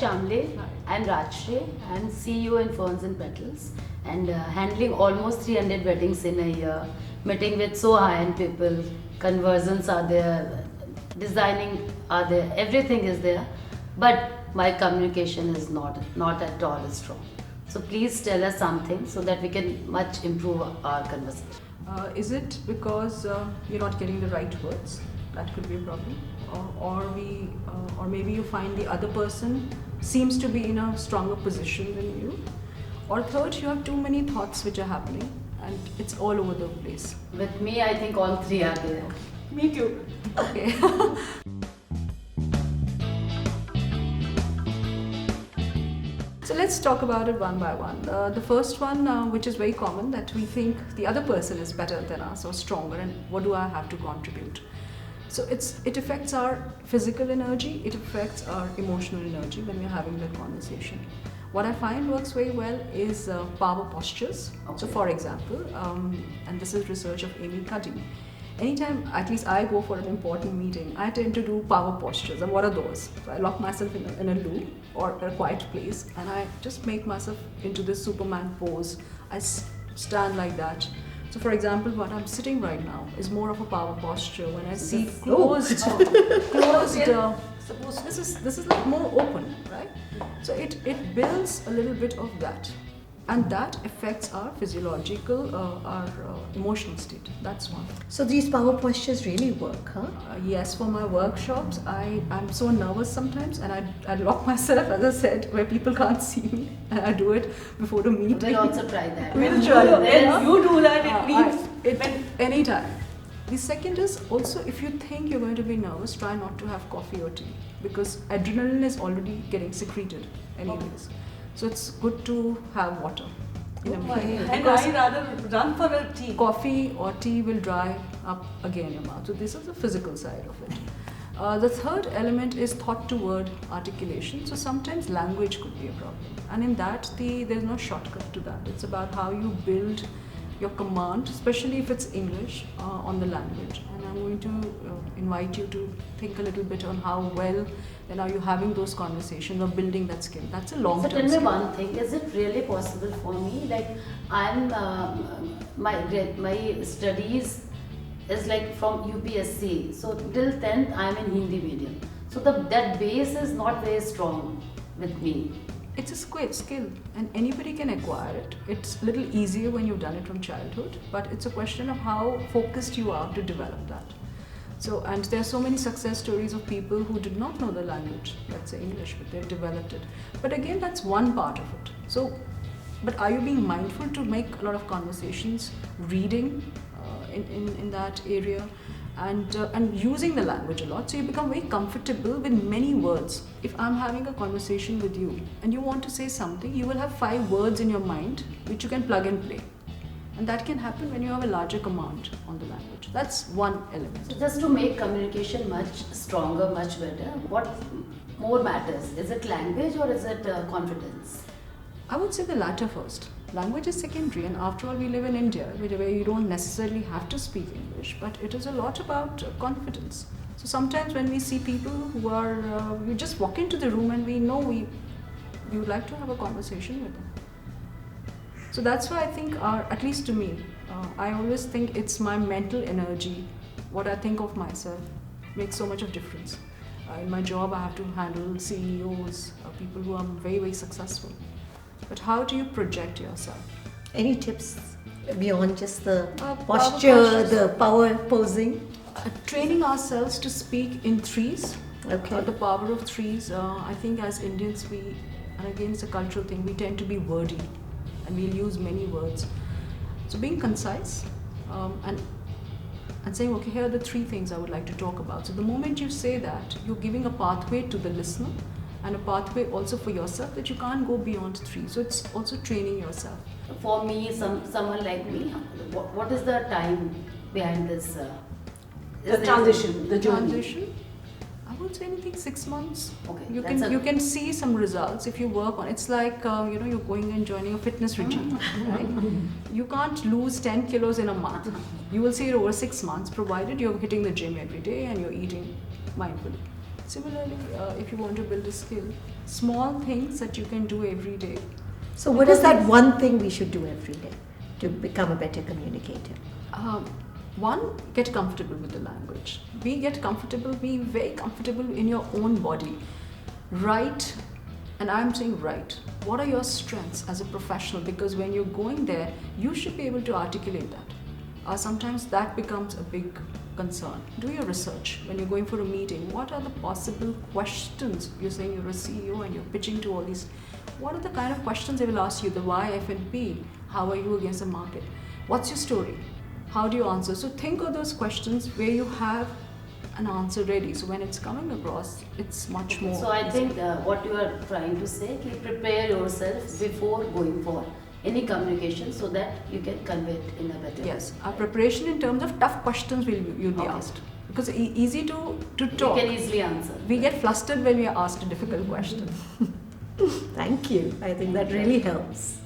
Shamle. I'm Rajshri and CEO in Ferns and Petals, and handling almost 300 weddings in a year, meeting with so high-end people, conversions are there, designing are there, everything is there, but my communication is not at all strong. So please tell us something so that we can much improve our conversation. Is it because you're not getting the right words? That could be a problem. Or maybe you find the other person seems to be in a stronger position than you. Or third, you have too many thoughts which are happening and it's all over the place. With me, I think all three are there. Me too. Okay. So let's talk about it one by one. The first one, which is very common, that we think the other person is better than us or stronger, and what do I have to contribute? So it affects our physical energy, it affects our emotional energy when we're having that conversation. What I find works very well is power postures. Okay. So for example, and this is research of Amy Cuddy, anytime at least I go for an important meeting, I tend to do power postures. And what are those? So I lock myself in a loop or a quiet place and I just make myself into this Superman pose. I stand like that. So for example, what I'm sitting right now is more of a power posture. When I see closed, suppose this is like more open, right? So it builds a little bit of that. And that affects our physiological, our emotional state. That's one. So these power postures really work, huh? Yes, for my workshops, I'm so nervous sometimes and I lock myself, as I said, where people can't see me. And I do it before the meeting. We'll also try that. We'll try that. Yes, you do that, it means anytime. The second is also, if you think you're going to be nervous, try not to have coffee or tea because adrenaline is already getting secreted anyways. So it's good to have water in a meeting. And I rather run for a tea. Coffee or tea will dry up again your mouth. So this is the physical side of it. The third element is thought to word articulation. So sometimes language could be a problem. And in that, there's no shortcut to that. It's about how you build your command, especially if it's English, on the language. And I'm going to invite you to think a little bit on how well then are you having those conversations or building that skill. That's a long-term skill. So tell me one thing, is it really possible for me? Like I'm, my studies is like from UPSC. So till 10th I'm in Hindi medium. So that base is not very strong with me. It's a skill and anybody can acquire it. It's a little easier when you've done it from childhood, but it's a question of how focused you are to develop that. So, and there are so many success stories of people who did not know the language, let's say English, but they've developed it. But again, that's one part of it. So, but are you being mindful to make a lot of conversations, reading in that area? And using the language a lot, so you become very comfortable with many words. If I'm having a conversation with you and you want to say something, you will have 5 words in your mind which you can plug and play. And that can happen when you have a larger command on the language. That's one element. So just to make communication much stronger, much better, what more matters? Is it language or is it confidence? I would say the latter first. Language is secondary, and after all, we live in India, where you don't necessarily have to speak English, but it is a lot about confidence. So sometimes when we see people who are, we just walk into the room and we know we would like to have a conversation with them. So that's why I think, at least to me, I always think it's my mental energy, what I think of myself, makes so much of difference. In my job, I have to handle CEOs, people who are very, very successful. But how do you project yourself? Any tips beyond just the posture, the power posing? Training ourselves to speak in threes. Okay. The power of threes. I think as Indians, and again it's a cultural thing, we tend to be wordy and we'll use many words. So being concise and saying, okay, here are the 3 things I would like to talk about. So the moment you say that, you're giving a pathway to the listener and a pathway also for yourself that you can't go beyond 3. So it's also training yourself. For me, someone like me, what is the time behind this? The transition, the journey. Transition? I would say anything 6 months. Okay, You can see some results if you work on it. It's like you're going and joining a fitness regime, right? You can't lose 10 kilos in a month. You will see it over 6 months, provided you're hitting the gym every day and you're eating mindfully. Similarly, if you want to build a skill, small things that you can do every day. So, what is that one thing we should do every day to become a better communicator? One, get comfortable with the language. Be very comfortable in your own body. Write, and I'm saying write. What are your strengths as a professional? Because when you're going there, you should be able to articulate that. Sometimes that becomes a big concern. Do your research. When you're going for a meeting, what are the possible questions? You're saying you're a CEO and you're pitching to all these. What are the kind of questions they will ask you? The why, F and P. How are you against the market? What's your story? How do you answer? So think of those questions where you have an answer ready. So when it's coming across, it's much more. So I easy. think what you are trying to say, prepare yourself before going for any communication so that you can convey it in a better way. Yes, our preparation in terms of tough questions you'll be Okay. asked. Because easy to talk. You can easily answer. We get flustered when we are asked a difficult question. Thank you. I think that really helps.